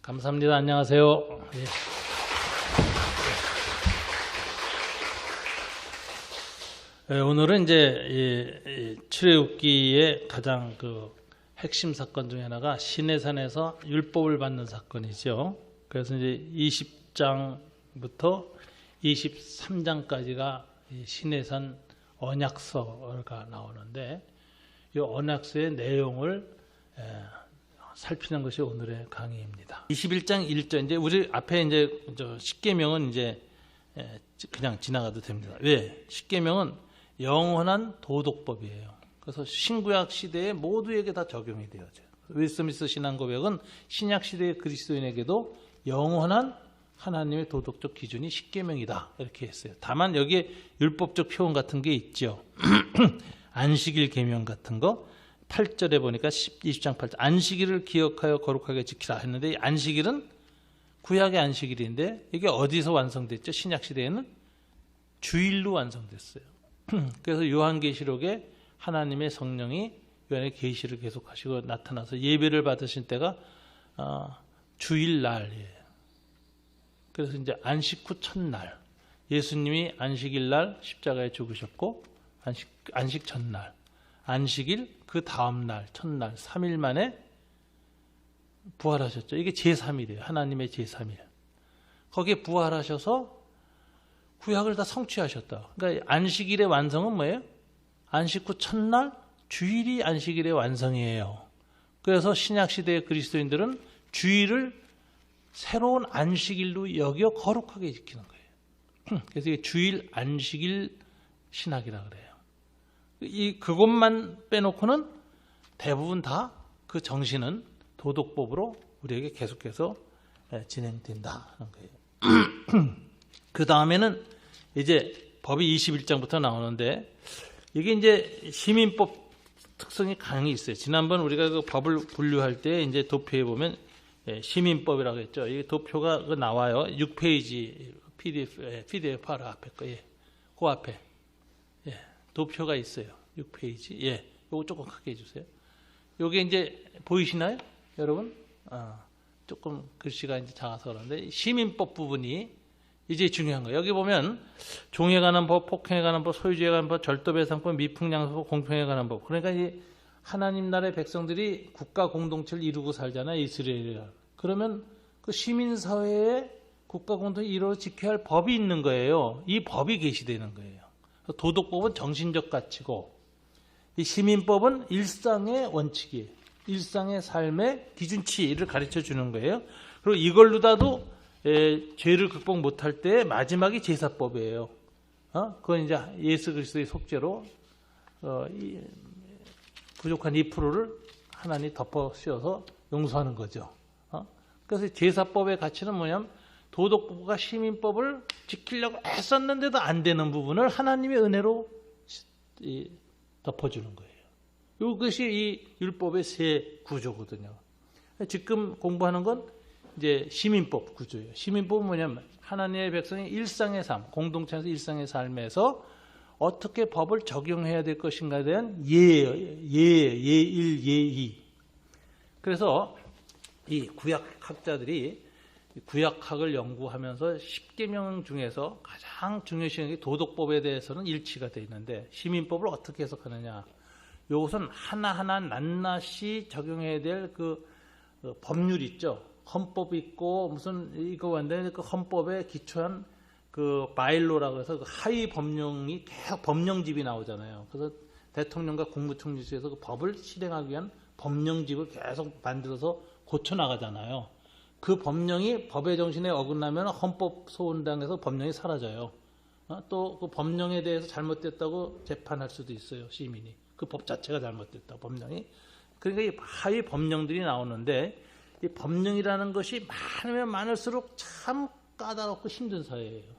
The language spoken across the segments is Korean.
감사합니다. 안녕하세요. 오늘은 이제 출애굽기의 가장 핵심 사건 중에 하나가 시내산에서 율법을 받는 사건이죠. 그래서 이제 20장부터 23장까지가 시내산 언약서가 나오는데 이 언약서의 내용을 살피는 것이 오늘의 강의입니다. 21장 1절 이제 우리 앞에 이제 십계명은 이제 그냥 지나가도 됩니다. 왜? 십계명은 영원한 도덕법이에요. 그래서 신구약 시대에 모두에게 다 적용이 되어져요. 웨스트민스터 신앙고백은 신약 시대의 그리스도인에게도 영원한 하나님의 도덕적 기준이 십계명이다 이렇게 했어요. 다만 여기에 율법적 표현 같은 게 있죠. 안식일 계명 같은 거 8절에 보니까 20장 8절 안식일을 기억하여 거룩하게 지키라 했는데 이 안식일은 구약의 안식일인데 이게 어디서 완성됐죠? 신약 시대에는 주일로 완성됐어요. 그래서 요한계시록에 하나님의 성령이 요한의 계시를 계속하시고 나타나서 예배를 받으신 때가 주일날이에요. 그래서 이제 안식 후 첫날 예수님이 안식일날 십자가에 죽으셨고 안식 첫날 안식일 그 다음날 첫날 3일 만에 부활하셨죠. 이게 제3일이에요. 하나님의 제3일. 거기에 부활하셔서 구약을 다 성취하셨다. 그러니까 안식일의 완성은 뭐예요? 안식 후 첫날 주일이 안식일의 완성이에요. 그래서 신약시대의 그리스도인들은 주일을 새로운 안식일로 여겨 거룩하게 지키는 거예요. 그래서 이게 주일 안식일 신학이라 그래요. 그것만 빼놓고는 대부분 다 그 정신은 도덕법으로 우리에게 계속해서 진행된다 하는 거예요. 그 다음에는 이제 법이 21장부터 나오는데 이게 이제 시민법 특성이 강히 있어요. 지난번 우리가 그 법을 분류할 때 이제 도표에 보면 시민법이라고 했죠. 이 도표가 나와요. 6페이지 PDF 바로 앞에 거. 그 앞에 도표가 있어요. 6페이지. 요거 조금 크게 해주세요. 요게 이제 보이시나요? 여러분? 조금 글씨가 이제 작아서 그런데 시민법 부분이 이제 중요한 거예요. 여기 보면 종에 관한 법, 폭행에 관한 법, 소유주에 관한 법, 절도배상법, 미풍양수법, 공평에 관한 법. 그러니까 이 하나님 나라의 백성들이 국가 공동체를 이루고 살잖아요. 이스라엘. 그러면 그 시민사회에 국가 공동체를 이루어 지켜야 할 법이 있는 거예요. 이 법이 계시되는 거예요. 도덕법은 정신적 가치고 이 시민법은 일상의 원칙이에요. 일상의 삶의 기준치를 가르쳐 주는 거예요. 그리고 이걸로다도 죄를 극복 못할 때 마지막이 제사법이에요. 그건 이제 예수 그리스도의 속죄로 부족한 2%를 하나님 덮어 씌워서 용서하는 거죠. 그래서 제사법의 가치는 뭐냐면 도덕법과 시민법을 지키려고 애썼는데도 안 되는 부분을 하나님의 은혜로 덮어주는 거예요. 이것이 이 율법의 세 구조거든요. 지금 공부하는 건 이제 시민법 구조예요. 시민법은 뭐냐면 하나님의 백성의 일상의 삶, 공동체에서 일상의 삶에서 어떻게 법을 적용해야 될 것인가에 대한 예일, 예이. 그래서 이 구약학자들이 구약학을 연구하면서 십계명 중에서 가장 중요시하는 게 도덕법에 대해서는 일치가 되어 있는데 시민법을 어떻게 해석하느냐. 이것은 하나하나 낱낱이 적용해야 될 그 법률 있죠. 헌법이 있고 무슨 이거 완전히 그 헌법에 기초한 그 바일로라고 해서 그 하위 법령이 계속 법령집이 나오잖아요. 그래서 대통령과 국무총리실에서 그 법을 실행하기 위한 법령집을 계속 만들어서 고쳐 나가잖아요. 그 법령이 법의 정신에 어긋나면 헌법 소원당에서 법령이 사라져요. 또 그 법령에 대해서 잘못됐다고 재판할 수도 있어요. 시민이. 그 법 자체가 잘못됐다. 법령이. 그러니까 이 하위 법령들이 나오는데 이 법령이라는 것이 많으면 많을수록 참 까다롭고 힘든 사회예요.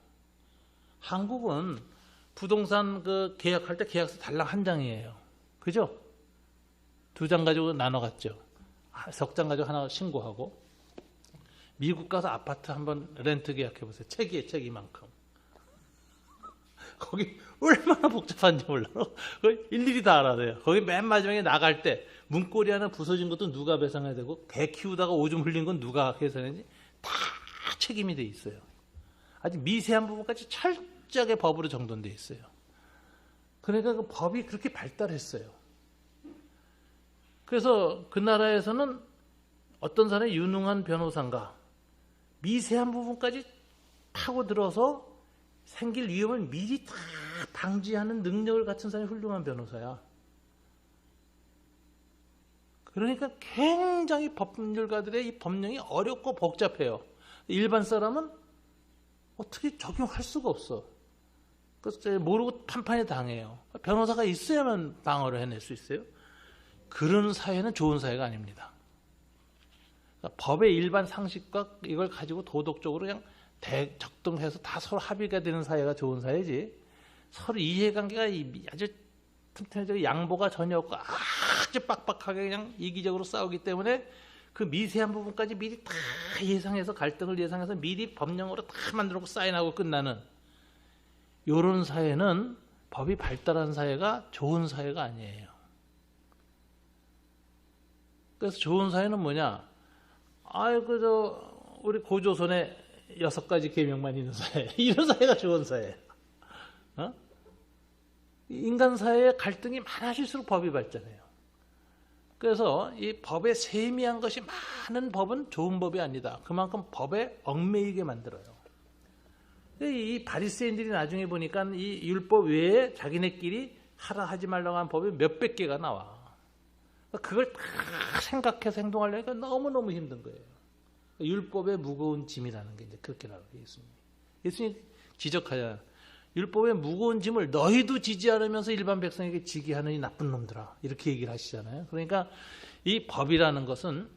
한국은 부동산 그 계약할 때 계약서 달랑 한 장이에요. 그죠? 2장 가지고 나눠 갔죠. 석 장 가지고 하나 신고하고. 미국 가서 아파트 한번 렌트 계약해 보세요. 책이에요, 책 이만큼. 거기 얼마나 복잡한지 몰라요. 일일이 다 알아야 돼요. 거기 맨 마지막에 나갈 때 문고리 하나 부서진 것도 누가 배상해야 되고, 개 키우다가 오줌 흘린 건 누가 계산했는지 다 책임이 돼 있어요. 아주 미세한 부분까지 철저하게 법으로 정돈돼 있어요. 그러니까 그 법이 그렇게 발달했어요. 그래서 그 나라에서는 어떤 사람이 유능한 변호사인가 미세한 부분까지 파고들어서 생길 위험을 미리 다 방지하는 능력을 갖춘 사람이 훌륭한 변호사야. 그러니까 굉장히 법률가들의 이 법령이 어렵고 복잡해요. 일반 사람은 어떻게 적용할 수가 없어. 그래서 모르고 판판에 당해요. 변호사가 있어야만 방어를 해낼 수 있어요. 그런 사회는 좋은 사회가 아닙니다. 그러니까 법의 일반 상식과 이걸 가지고 도덕적으로 그냥 대적동해서 다 서로 합의가 되는 사회가 좋은 사회지, 서로 이해관계가 아주 튼튼해지고 양보가 전혀 없고 아주 빡빡하게 그냥 이기적으로 싸우기 때문에 그 미세한 부분까지 미리 다 예상해서, 갈등을 예상해서 미리 법령으로 다 만들고 사인하고 끝나는 이런 사회는 법이 발달한 사회가 좋은 사회가 아니에요. 그래서 좋은 사회는 뭐냐? 우리 고조선에 6가지 계명만 있는 사회. 이런 사회가 좋은 사회예요. 인간 사회의 갈등이 많아질수록 법이 발전해요. 그래서 이 법의 세미한 것이 많은 법은 좋은 법이 아니다. 그만큼 법에 얽매이게 만들어요. 이 바리새인들이 나중에 보니까 이 율법 외에 자기네끼리 하라 하지 말라고 한 법이 몇백 개가 나와. 그걸 다 생각해서 행동하려니까 너무너무 힘든 거예요. 율법의 무거운 짐이라는 게 이제 그렇게 나와요. 예수님이 지적하잖아요. 율법의 무거운 짐을 너희도 지지 않으면서 일반 백성에게 지게 하는 이 나쁜 놈들아, 이렇게 얘기를 하시잖아요. 그러니까 이 법이라는 것은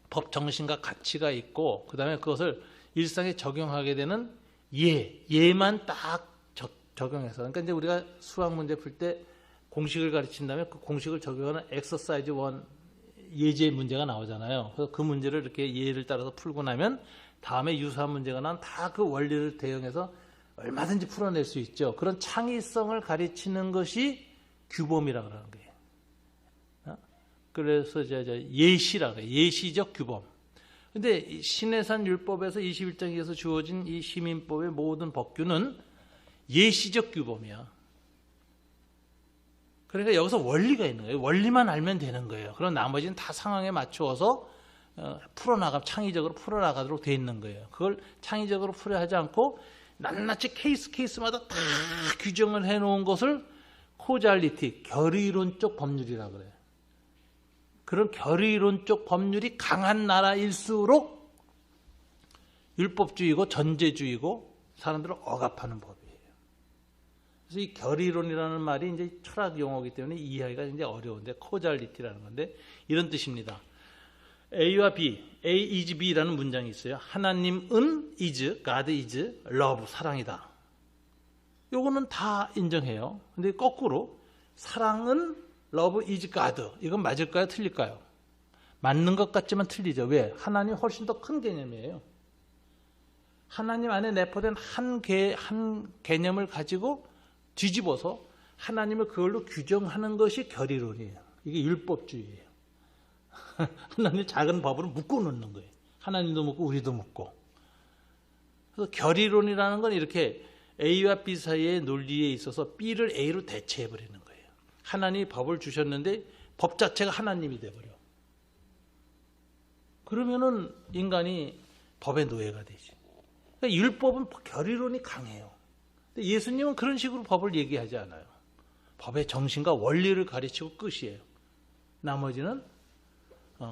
법 정신과 가치가 있고, 그 다음에 그것을 일상에 적용하게 되는 예만 딱 적용해서, 그러니까 이제 우리가 수학 문제 풀 때 공식을 가르친다면 그 공식을 적용하는 엑서사이즈 1 예제 문제가 나오잖아요. 그래서 그 문제를 이렇게 예를 따라서 풀고 나면 다음에 유사한 문제가 나면 다 그 원리를 대응해서 얼마든지 풀어낼 수 있죠. 그런 창의성을 가르치는 것이 규범이라고 하는 거예요. 그래서 예시라고 해요. 예시적 규범. 근데 신해산 율법에서 21장에서 주어진 이 시민법의 모든 법규는 예시적 규범이야. 그러니까 여기서 원리가 있는 거예요. 원리만 알면 되는 거예요. 그럼 나머지는 다 상황에 맞추어서 창의적으로 풀어나가도록 돼 있는 거예요. 그걸 창의적으로 풀어 하지 않고 낱낱이 케이스마다 다 규정을 해놓은 것을 코잘리티, 결의론적 법률이라고 그래요. 그런 결의론적 법률이 강한 나라일수록 율법주의고 전제주의고 사람들을 억압하는 법이에요. 그래서 이 결의론이라는 말이 이제 철학 용어이기 때문에 이해하기가 이제 어려운데, 코잘리티라는 건데 이런 뜻입니다. A와 B, A is B라는 문장이 있어요. 하나님은 is, God is love, 사랑이다. 요거는 다 인정해요. 근데 거꾸로 사랑은 love is God, 이건 맞을까요? 틀릴까요? 맞는 것 같지만 틀리죠. 왜? 하나님 훨씬 더 큰 개념이에요. 하나님 안에 내포된 한 개념을 가지고 뒤집어서 하나님을 그걸로 규정하는 것이 결의론이에요. 이게 율법주의예요. 하나님 작은 법으로 묶어놓는 거예요. 하나님도 묶고 우리도 묶고. 그래서 결의론이라는 건 이렇게 A와 B 사이의 논리에 있어서 B를 A로 대체해버리는 거예요. 하나님이 법을 주셨는데 법 자체가 하나님이 돼버려. 그러면은 인간이 법의 노예가 되지. 그러니까 율법은 결의론이 강해요. 근데 예수님은 그런 식으로 법을 얘기하지 않아요. 법의 정신과 원리를 가르치고 끝이에요. 나머지는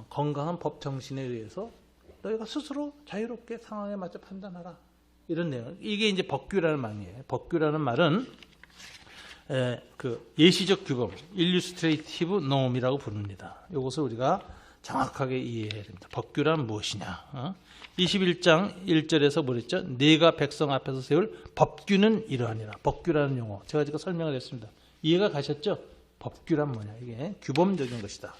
건강한 법 정신에 의해서 너희가 스스로 자유롭게 상황에 맞춰 판단하라. 이런 내용. 이게 이제 법규라는 말이에요. 법규라는 말은 그 예시적 규범, illustrative norm이라고 부릅니다. 이것을 우리가 정확하게 이해해야 됩니다. 법규란 무엇이냐? 21장 1절에서 뭐랬죠? 네가 백성 앞에서 세울 법규는 이러하니라. 법규라는 용어. 제가 지금 설명을 했습니다. 이해가 가셨죠? 법규란 뭐냐? 이게 규범적인 것이다.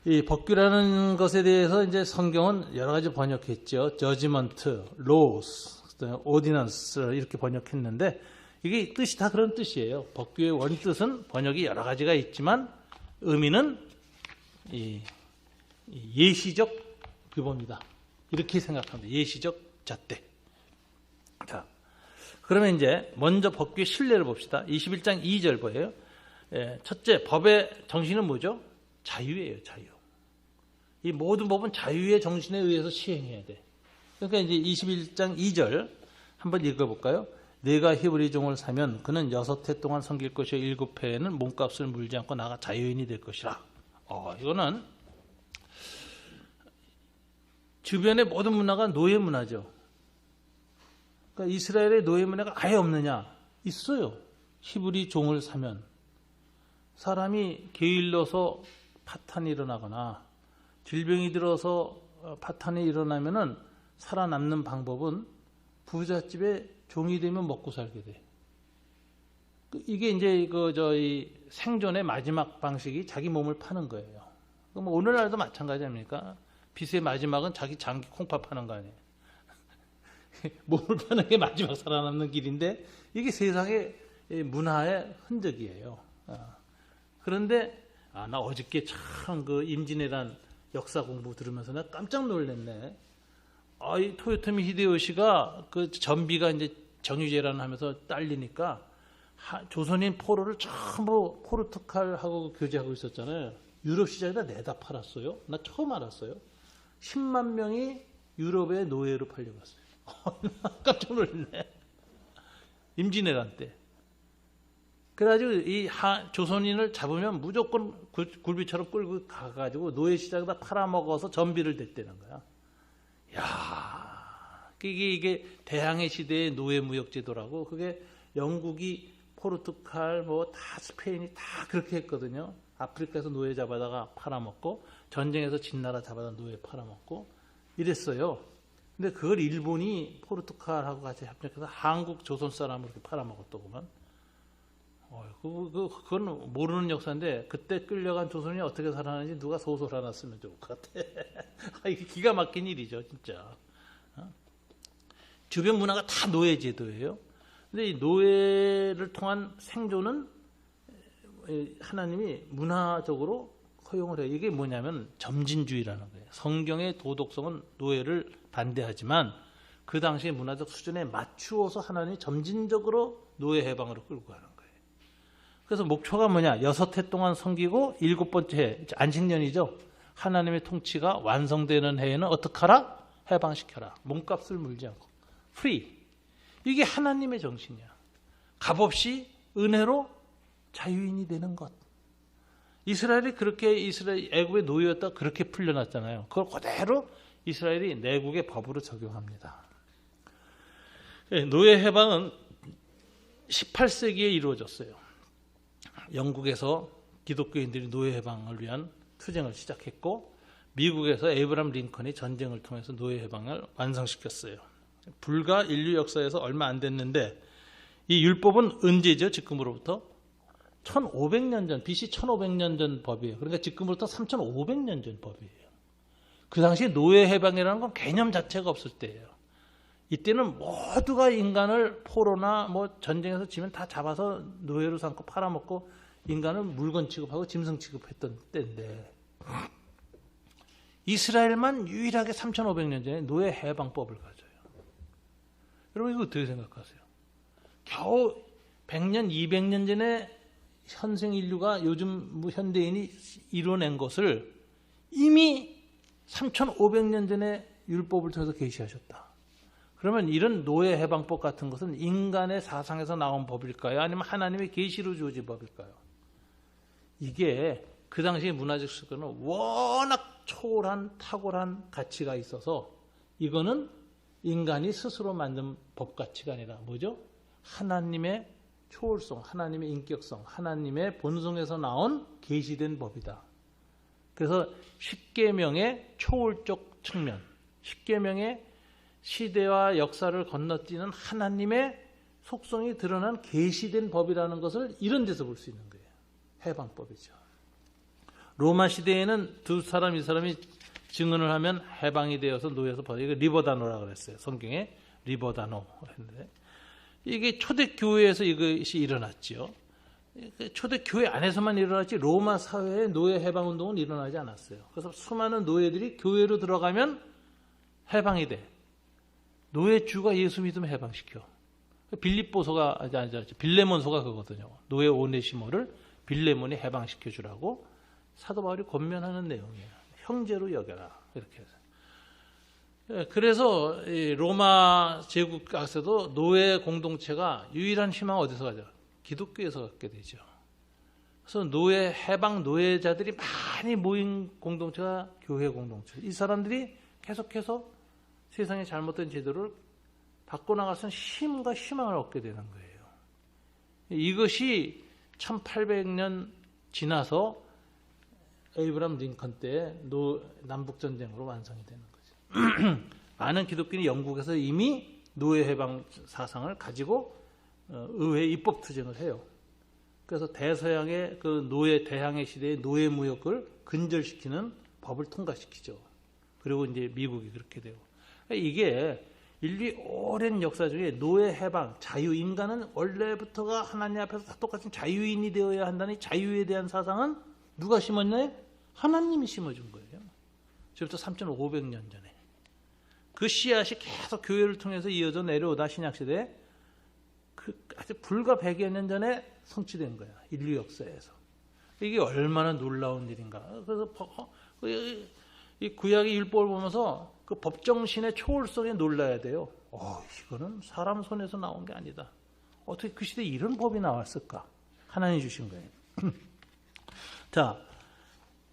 이 법규라는 것에 대해서 이제 성경은 여러 가지 번역했죠. judgment, laws, ordinance 이렇게 번역했는데 이게 뜻이 다 그런 뜻이에요. 법규의 원뜻은 번역이 여러 가지가 있지만 의미는 이 예시적 규범이다. 이렇게 생각합니다. 예시적 잣대. 자, 그러면 이제 먼저 법규의 실례를 봅시다. 21장 2절 보여요. 첫째, 법의 정신은 뭐죠? 자유예요, 자유. 이 모든 법은 자유의 정신에 의해서 시행해야 돼. 그러니까 이제 21장 2절 한번 읽어볼까요? 내가 히브리 종을 사면 그는 6해 동안 섬길 것이요 7해에는 몸값을 물지 않고 나가 자유인이 될 것이라. 이거는 주변의 모든 문화가 노예 문화죠. 그러니까 이스라엘의 노예 문화가 아예 없느냐? 있어요. 히브리 종을 사면 사람이 게을러서 파탄이 일어나거나 질병이 들어서 파탄이 일어나면은 살아남는 방법은 부잣집에 종이 되면 먹고 살게 돼. 이게 이제 저희 생존의 마지막 방식이 자기 몸을 파는 거예요. 뭐 오늘날도 마찬가지 아닙니까? 빚의 마지막은 자기 장기 콩팥 파는 거 아니에요. 몸을 파는 게 마지막 살아남는 길인데 이게 세상의 문화의 흔적이에요. 그런데 나 어저께 참 그 임진왜란 역사 공부 들으면서 나 깜짝 놀랐네. 이 토요토미 히데요시가 그 전비가 이제 정유재란 하면서 딸리니까 조선인 포로를 전부 포르투갈하고 교제하고 있었잖아요. 유럽 시장에다 내다 팔았어요. 나 처음 알았어요. 10만 명이 유럽의 노예로 팔려갔어요. 깜짝 놀랐네. 임진왜란 때. 그래가지고 이 조선인을 잡으면 무조건 굴비처럼 끌고 가가지고 노예 시장에다 팔아먹어서 전비를 댔다는 거야. 야, 이게 대항해 시대의 노예 무역 제도라고. 그게 영국이 포르투갈 뭐 다 스페인이 다 그렇게 했거든요. 아프리카에서 노예 잡아다가 팔아먹고 전쟁에서 진나라 잡아다 노예 팔아먹고 이랬어요. 근데 그걸 일본이 포르투갈하고 같이 합작해서 한국 조선 사람을 이렇게 팔아먹었더구만. 그건 모르는 역사인데 그때 끌려간 조선이 어떻게 살아나는지 누가 소설 하나 쓰면 좋을 것 같아. 이게 기가 막힌 일이죠, 진짜. 주변 문화가 다 노예 제도예요. 근데 이 노예를 통한 생존은 하나님이 문화적으로 허용을 해요. 이게 뭐냐면 점진주의라는 거예요. 성경의 도덕성은 노예를 반대하지만 그 당시의 문화적 수준에 맞추어서 하나님이 점진적으로 노예 해방으로 끌고 가는 거예요. 그래서 목표가 뭐냐? 6해 동안 섬기고 7번째 해, 안식년이죠. 하나님의 통치가 완성되는 해에는 어떻게 하라? 해방시켜라. 몸값을 물지 않고. 프리. 이게 하나님의 정신이야. 값없이 은혜로 자유인이 되는 것. 이스라엘이 그렇게 애국의 노예였다 그렇게 풀려났잖아요. 그걸 그대로 이스라엘이 내국의 법으로 적용합니다. 노예 해방은 18세기에 이루어졌어요. 영국에서 기독교인들이 노예 해방을 위한 투쟁을 시작했고 미국에서 에이브람 링컨이 전쟁을 통해서 노예 해방을 완성시켰어요. 불과 인류 역사에서 얼마 안 됐는데 이 율법은 언제죠? 지금으로부터 1500년 전, BC 1500년 전 법이에요. 그러니까 지금부터 3500년 전 법이에요. 그 당시에 노예 해방이라는 건 개념 자체가 없을 때예요. 이때는 모두가 인간을 포로나 뭐 전쟁에서 지면 다 잡아서 노예로 삼고 팔아먹고 인간을 물건 취급하고 짐승 취급했던 때인데 이스라엘만 유일하게 3500년 전에 노예 해방법을 가져요. 여러분 이거 어떻게 생각하세요? 겨우 100년, 200년 전에 현생 인류가 요즘 현대인이 이뤄낸 것을 이미 3500년 전에 율법을 통해서 계시하셨다. 그러면 이런 노예 해방법 같은 것은 인간의 사상에서 나온 법일까요? 아니면 하나님의 계시로 주어진 법일까요? 이게 그 당시의 문화적 수준은 워낙 초월한 탁월한 가치가 있어서 이거는 인간이 스스로 만든 법 가치가 아니라 뭐죠? 하나님의 초월성, 하나님의 인격성, 하나님의 본성에서 나온 계시된 법이다. 그래서 십계명의 초월적 측면, 십계명의 시대와 역사를 건너뛰는 하나님의 속성이 드러난 계시된 법이라는 것을 이런 데서 볼 수 있는 거예요. 해방법이죠. 로마 시대에는 두 사람, 이 사람이 증언을 하면 해방이 되어서 노예에서 벗어. 이거 리버다노라고 그랬어요. 성경에 리버다노 했는데 이게 초대교회에서 이것이 일어났죠. 초대 교회 안에서만 일어났지 로마 사회에 노예 해방 운동은 일어나지 않았어요. 그래서 수많은 노예들이 교회로 들어가면 해방이 돼. 노예주가 예수 믿으면 해방시켜. 빌레몬서가 그거거든요. 노예 오네시모를 빌레몬이 해방시켜 주라고 사도 바울이 권면하는 내용이에요. 형제로 여겨라. 이렇게 해서. 그래서 로마 제국 가서도 노예 공동체가 유일한 희망은 어디서 가죠? 기독교에서 갖게 되죠. 그래서 노예 해방 노예자들이 많이 모인 공동체가 교회 공동체. 이 사람들이 계속해서 세상의 잘못된 제도를 바꿔나갈 수 있는 힘과 희망을 얻게 되는 거예요. 이것이 1800년 지나서 에이브람 링컨 때 남북전쟁으로 완성이 되는 거죠. 많은 기독교인이 영국에서 이미 노예 해방 사상을 가지고 의회 입법 투쟁을 해요. 그래서 대서양의 그 노예 대항해 시대의 노예 무역을 근절시키는 법을 통과시키죠. 그리고 이제 미국이 그렇게 되고. 이게 인류의 오랜 역사 중에 노예 해방, 자유, 인간은 원래부터가 하나님 앞에서 다 똑같은 자유인이 되어야 한다는 자유에 대한 사상은 누가 심었냐? 하나님이 심어준 거예요. 지금부터 3,500년 전에. 그 씨앗이 계속 교회를 통해서 이어져 내려오다 신약시대에 아주 불과 100여 년 전에 성취된 거야. 인류 역사에서. 이게 얼마나 놀라운 일인가. 그래서 이 구약의 율법을 보면서 그 법정신의 초월성에 놀라야 돼요. 이거는 사람 손에서 나온 게 아니다. 어떻게 그 시대에 이런 법이 나왔을까? 하나님이 주신 거예요. 자,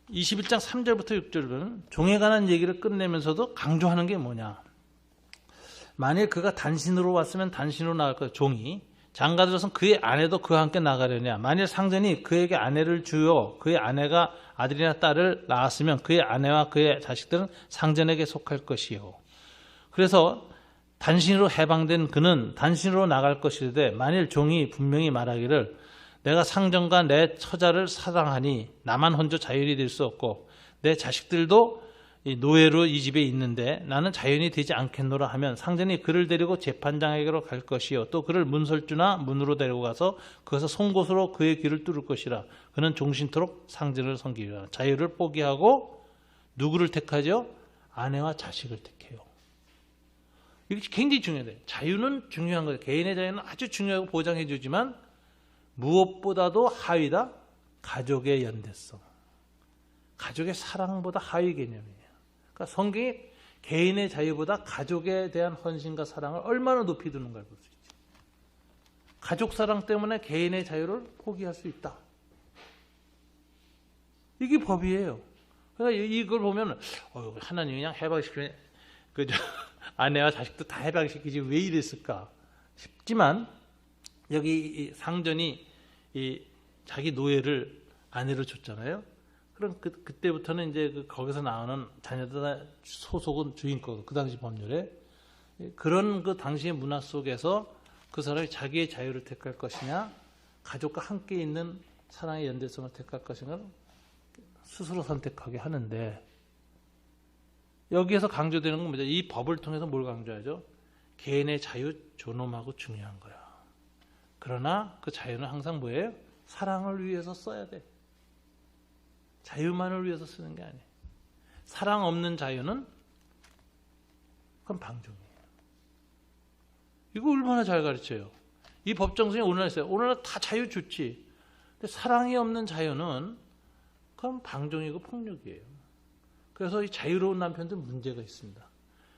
21장 3절부터 6절은 종에 관한 얘기를 끝내면서도 강조하는 게 뭐냐. 만일 그가 단신으로 왔으면 단신으로 나갈 거야. 종이. 장가들어서는 그의 아내도 그와 함께 나가려냐. 만일 상전이 그에게 아내를 주어 그의 아내가 아들이나 딸을 낳았으면 그의 아내와 그의 자식들은 상전에게 속할 것이요. 그래서 단신으로 해방된 그는 단신으로 나갈 것이되 만일 종이 분명히 말하기를 내가 상전과 내 처자를 사랑하니 나만 혼자 자유인이 될 수 없고 내 자식들도 노예로 이 집에 있는데 나는 자유인이 되지 않겠노라 하면 상전이 그를 데리고 재판장에게로 갈 것이요 또 그를 문설주나 문으로 데리고 가서 그것을 송곳으로 그의 귀를 뚫을 것이라. 그는 종신토록 상전을 섬기리라. 자유를 포기하고 누구를 택하죠? 아내와 자식을 택해요. 이게 굉장히 중요해요. 자유는 중요한 거예요. 개인의 자유는 아주 중요하고 보장해 주지만 무엇보다도 하위다 가족의 연대성, 가족의 사랑보다 하위 개념이에요. 그러니까 성경이 개인의 자유보다 가족에 대한 헌신과 사랑을 얼마나 높이 두는가를 볼 수 있죠. 가족 사랑 때문에 개인의 자유를 포기할 수 있다. 이게 법이에요. 그러니까 이걸 보면 하나님이 그냥 해방시키면 아내와 자식도 다 해방시키지 왜 이랬을까 싶지만 여기 상전이 자기 노예를 아내로 줬잖아요. 그럼 그때부터는 이제 거기서 나오는 자녀들 소속은 주인공, 그 당시 법률에 그런 그 당시의 문화 속에서 그 사람이 자기의 자유를 택할 것이냐, 가족과 함께 있는 사랑의 연대성을 택할 것인가 스스로 선택하게 하는데 여기에서 강조되는 건 뭐죠? 이 법을 통해서 뭘 강조하죠? 개인의 자유 존엄하고 중요한 거야. 그러나 그 자유는 항상 뭐예요? 사랑을 위해서 써야 돼. 자유만을 위해서 쓰는 게 아니에요. 사랑 없는 자유는 그건 방종이에요. 이거 얼마나 잘 가르쳐요. 이 법정성이 오늘날 있어요. 오늘날 다 자유 좋지. 근데 사랑이 없는 자유는 그건 방종이고 폭력이에요. 그래서 이 자유로운 남편들 문제가 있습니다.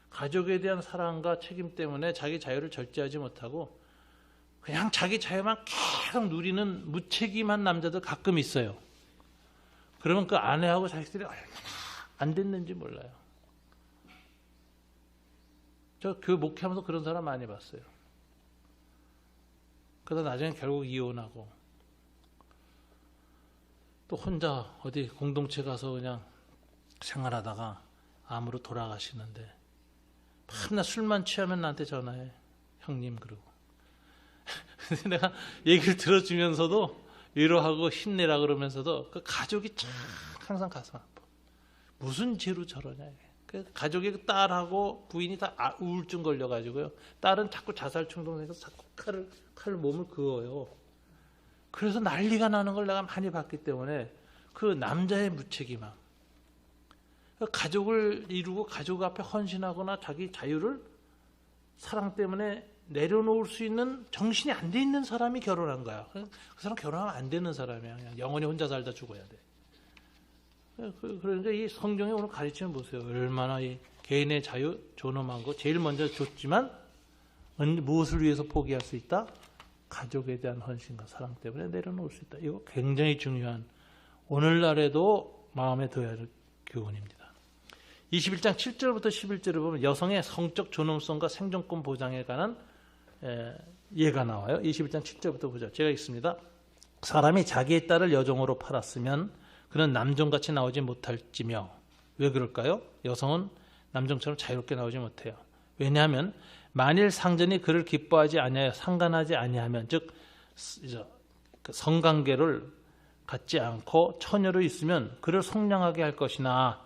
가족에 대한 사랑과 책임 때문에 자기 자유를 절제하지 못하고 그냥 자기 자유만 계속 누리는 무책임한 남자들 가끔 있어요. 그러면 그 아내하고 자식들이 얼마나 안 됐는지 몰라요. 저 그 목회하면서 그런 사람 많이 봤어요. 그러다 나중에 결국 이혼하고 또 혼자 어디 공동체 가서 그냥 생활하다가 암으로 돌아가시는데 밤낮 술만 취하면 나한테 전화해. 형님 그러고. 내가 얘기를 들어주면서도 위로하고 힘내라 그러면서도 그 가족이 참 항상 가슴 아파. 무슨 죄로 저러냐. 그 가족의 딸하고 부인이 다 우울증 걸려가지고요. 딸은 자꾸 자살 충동 생겨서 자꾸 칼을 몸을 그어요. 그래서 난리가 나는 걸 내가 많이 봤기 때문에 그 남자의 무책임함, 가족을 이루고 가족 앞에 헌신하거나 자기 자유를 사랑 때문에 내려놓을 수 있는 정신이 안 돼 있는 사람이 결혼한 거야. 그 사람 결혼하면 안 되는 사람이야. 그냥 영원히 혼자 살다 죽어야 돼. 그러니까 이 성경이 오늘 가르치는 보세요. 얼마나 이 개인의 자유 존엄한 거 제일 먼저 줬지만 무엇을 위해서 포기할 수 있다? 가족에 대한 헌신과 사랑 때문에 내려놓을 수 있다. 이거 굉장히 중요한 오늘날에도 마음에 둬야 할 교훈입니다. 21장 7절부터 11절을 보면 여성의 성적 존엄성과 생존권 보장에 관한 예가 나와요. 21장 7절부터 보죠. 제가 읽습니다. 사람이 자기의 딸을 여종으로 팔았으면 그는 남종같이 나오지 못할지며. 왜 그럴까요? 여성은 남종처럼 자유롭게 나오지 못해요. 왜냐하면 만일 상전이 그를 기뻐하지 아니하여 상관하지 아니하면, 즉 성관계를 갖지 않고 처녀로 있으면 그를 속량하게 할 것이나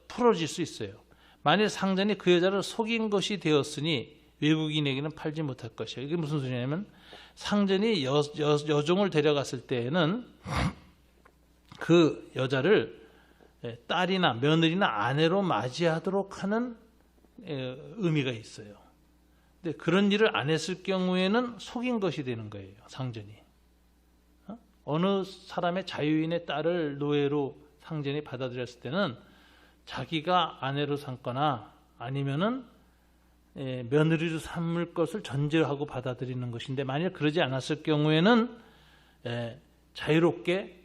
풀어질 수 있어요. 만일 상전이 그 여자를 속인 것이 되었으니 외국인에게는 팔지 못할 것이에요. 이게 무슨 소리냐면 상전이 여종을 데려갔을 때에는 그 여자를 딸이나 며느리나 아내로 맞이하도록 하는 의미가 있어요. 근데 그런 일을 안 했을 경우에는 속인 것이 되는 거예요. 상전이. 어느 사람의 자유인의 딸을 노예로 상전이 받아들였을 때는 자기가 아내로 삼거나 아니면은 며느리로 삼을 것을 전제하고 받아들이는 것인데, 만약 그러지 않았을 경우에는 자유롭게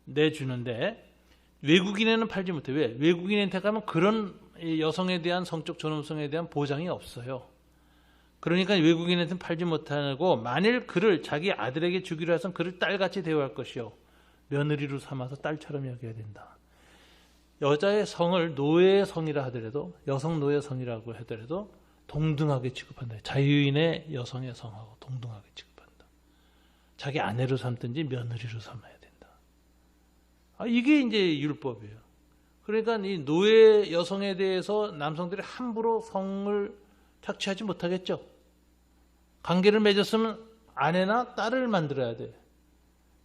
내주는데 외국인에는 팔지 못해. 왜? 외국인한테 가면 그런 여성에 대한 성적 존엄성에 대한 보장이 없어요. 그러니까 외국인한테는 팔지 못하고, 만일 그를 자기 아들에게 주기로 해서 그를 딸같이 대우할 것이요, 며느리로 삼아서 딸처럼 여겨야 된다. 여자의 성을 노예의 성이라 하더라도, 여성 노예 성이라고 하더라도 동등하게 취급한다. 자유인의 여성의 성하고 동등하게 취급한다. 자기 아내로 삼든지 며느리로 삼아야 된다. 이게 이제 율법이에요. 그러니까 이 노예 여성에 대해서 남성들이 함부로 성을 착취하지 못하겠죠. 관계를 맺었으면 아내나 딸을 만들어야 돼.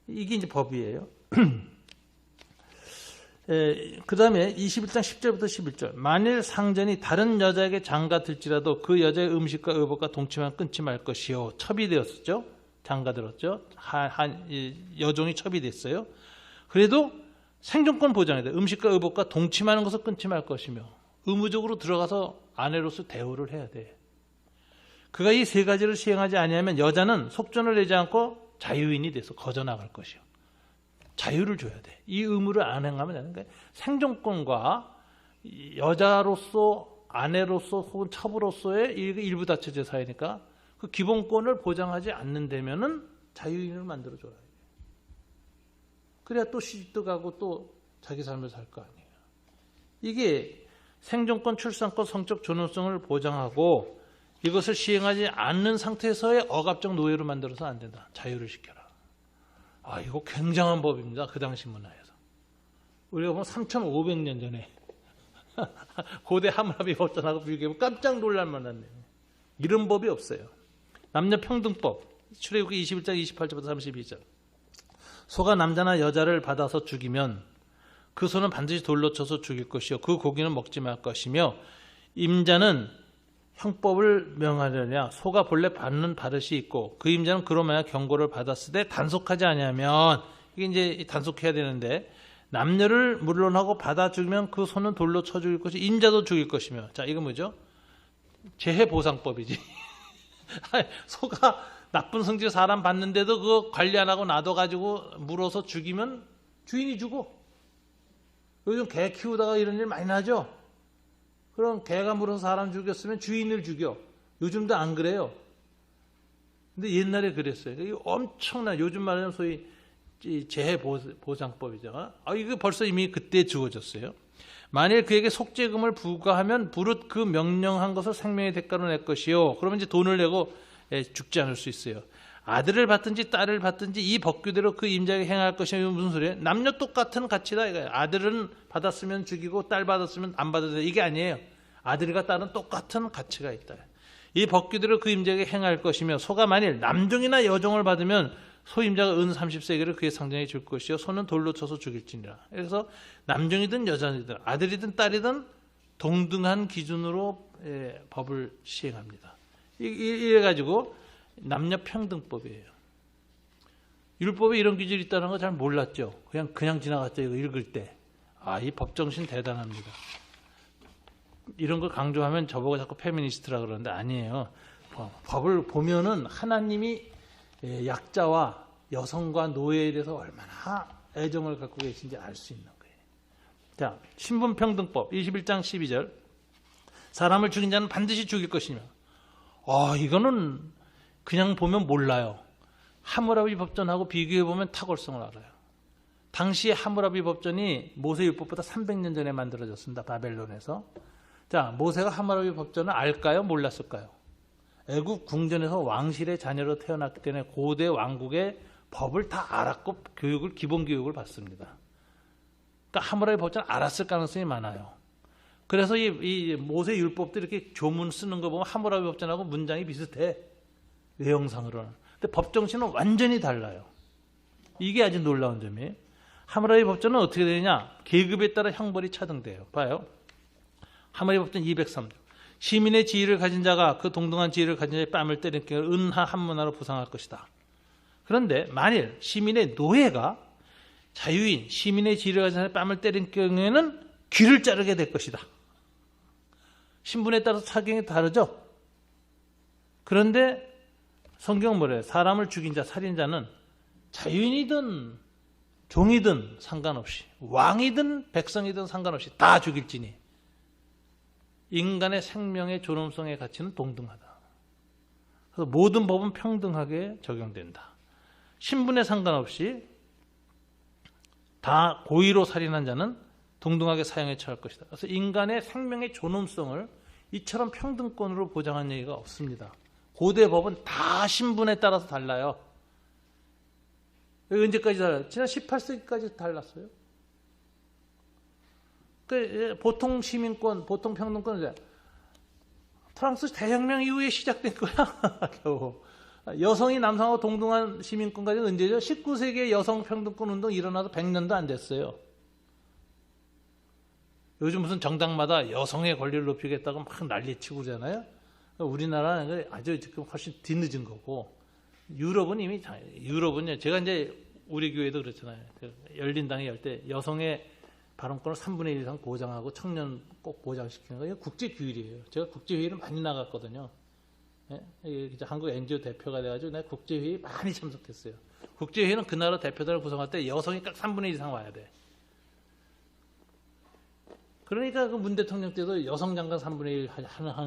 이게 이제 법이에요. 그 다음에 21장 10절부터 11절. 만일 상전이 다른 여자에게 장가들지라도 그 여자의 음식과 의복과 동침만 끊지 말 것이요. 첩이 되었었죠. 장가들었죠. 여종이 첩이 됐어요. 그래도 생존권 보장해야 돼. 음식과 의복과 동침하는 것을 끊지 말 것이며 의무적으로 들어가서 아내로서 대우를 해야 돼. 그가 이 세 가지를 시행하지 아니하면 여자는 속전을 내지 않고 자유인이 돼서 거저나갈 것이요. 자유를 줘야 돼. 이 의무를 안 행하면 되는 거예요. 생존권과 여자로서, 아내로서 혹은 첩으로서의 일부 다처제 사회니까 그 기본권을 보장하지 않는다면은 자유인을 만들어줘야 돼. 그래야 또 시집도 가고 또 자기 삶을 살 거 아니에요. 이게 생존권, 출산권, 성적 존엄성을 보장하고 이것을 시행하지 않는 상태에서의 억압적 노예로 만들어서 안 된다. 자유를 시켜라. 이거 굉장한 법입니다. 그 당시 문화에서. 우리가 보면 3,500년 전에 고대 하므라비 법전하고 비교해보면 깜짝 놀랄 만한 내용. 이런 법이 없어요. 남녀평등법 출애굽기 21장 28절부터 32절. 소가 남자나 여자를 받아서 죽이면 그 소는 반드시 돌로 쳐서 죽일 것이요 그 고기는 먹지 말 것이며, 임자는 형법을 명하려냐. 소가 본래 받는 버릇이 있고 그 임자는 그로 말하여 경고를 받았을 때 단속하지 아니하면, 이게 이제 단속해야 되는데, 남녀를 물론하고 받아 죽이면 그 소는 돌로 쳐 죽일 것이 임자도 죽일 것이며. 자, 이거 뭐죠? 재해보상법이지. 소가 나쁜 성질 사람 봤는데도 그거 관리 안 하고 놔둬가지고 물어서 죽이면 주인이 죽어. 요즘 개 키우다가 이런 일 많이 나죠? 그럼 개가 물어서 사람 죽였으면 주인을 죽여. 요즘도 안 그래요. 근데 옛날에 그랬어요. 이거 엄청난, 요즘 말하면 소위 재해보상법이죠. 이거 벌써 이미 그때 주어졌어요. 만일 그에게 속죄금을 부과하면 부릇 그 명령한 것을 생명의 대가로 낼 것이요. 그러면 이제 돈을 내고 죽지 않을 수 있어요. 아들을 받든지 딸을 받든지 이 법규대로 그 임자에게 행할 것이면 무슨 소리예요? 남녀 똑같은 가치다 이거예요. 아들은 받았으면 죽이고 딸 받았으면 안 받아도 돼. 이게 아니에요. 아들과 딸은 똑같은 가치가 있다. 이 법규대로 그 임자에게 행할 것이며 소가 만일 남종이나 여종을 받으면 소임자가 은 30세겔을 그의 상전에게 줄 것이요 소는 돌로 쳐서 죽일지니라. 그래서 남종이든 여자이든 아들이든 딸이든 동등한 기준으로 법을 시행합니다. 이래가지고 남녀평등법이에요. 율법에 이런 기준이 있다는 거 잘 몰랐죠. 그냥 지나갔죠. 이거 읽을 때. 이 법정신 대단합니다. 이런 걸 강조하면 저보고 자꾸 페미니스트라 그러는데 아니에요. 법을 보면은 하나님이 약자와 여성과 노예에 대해서 얼마나 애정을 갖고 계신지 알 수 있는 거예요. 자, 신분평등법 21장 12절. 사람을 죽인 자는 반드시 죽일 것이며. 이거는 그냥 보면 몰라요. 하무라비 법전하고 비교해보면 탁월성을 알아요. 당시 하무라비 법전이 모세율법보다 300년 전에 만들어졌습니다. 바벨론에서. 자, 모세가 하무라비 법전을 알까요? 몰랐을까요? 애국 궁전에서 왕실의 자녀로 태어났기 때문에 고대 왕국의 법을 다 알았고 기본 교육을 받습니다. 그러니까 하무라비 법전을 알았을 가능성이 많아요. 그래서 이 모세 율법도 이렇게 조문 쓰는 거 보면 하무라비 법전하고 문장이 비슷해. 내용상으로는. 근데 법 정신은 완전히 달라요. 이게 아주 놀라운 점이에요. 하무라비 법전은 어떻게 되느냐? 계급에 따라 형벌이 차등돼요. 봐요. 하무라비 법전 203조. 시민의 지위를 가진 자가 그 동등한 지위를 가진 자의 뺨을 때릴 경우 은하 한 문화로 부상할 것이다. 그런데 만일 시민의 노예가 자유인 시민의 지위를 가진 자의 뺨을 때린 경우에는 귀를 자르게 될 것이다. 신분에 따라서 사경이 다르죠. 그런데 성경은 뭐래요? 사람을 죽인 자, 살인자는 자유인이든 종이든 상관없이 왕이든 백성이든 상관없이 다 죽일지니 인간의 생명의 존엄성의 가치는 동등하다. 그래서 모든 법은 평등하게 적용된다. 신분에 상관없이 다 고의로 살인한 자는 동등하게 사형에 처할 것이다. 그래서 인간의 생명의 존엄성을 이처럼 평등권으로 보장한 얘기가 없습니다. 고대 법은 다 신분에 따라서 달라요. 언제까지 달라요? 지난 18세기까지 달랐어요. 보통 시민권, 보통 평등권은 프랑스 대혁명 이후에 시작된 거야. 겨우. 여성이 남성하고 동등한 시민권까지는 언제죠? 19세기에 여성 평등권 운동 일어나서 100년도 안 됐어요. 요즘 무슨 정당마다 여성의 권리를 높이겠다고 막 난리치고 그러잖아요. 우리나라는 아주 지금 훨씬 뒤늦은 거고, 유럽은 제가 이제 우리 교회도 그렇잖아요. 열린당이 열 때 여성의 발언권을 3분의 1 이상 보장하고 청년 꼭 보장시키는 거, 이거 국제규율이에요. 제가 국제회의를 많이 나갔거든요. 한국 NGO 대표가 돼가지고 내가 국제회의 많이 참석했어요. 국제회의는 그 나라 대표단을 구성할 때 여성이 딱 3분의 1 이상 와야 돼. 그러니까 그 문 대통령 때도 여성 장관 3분의 1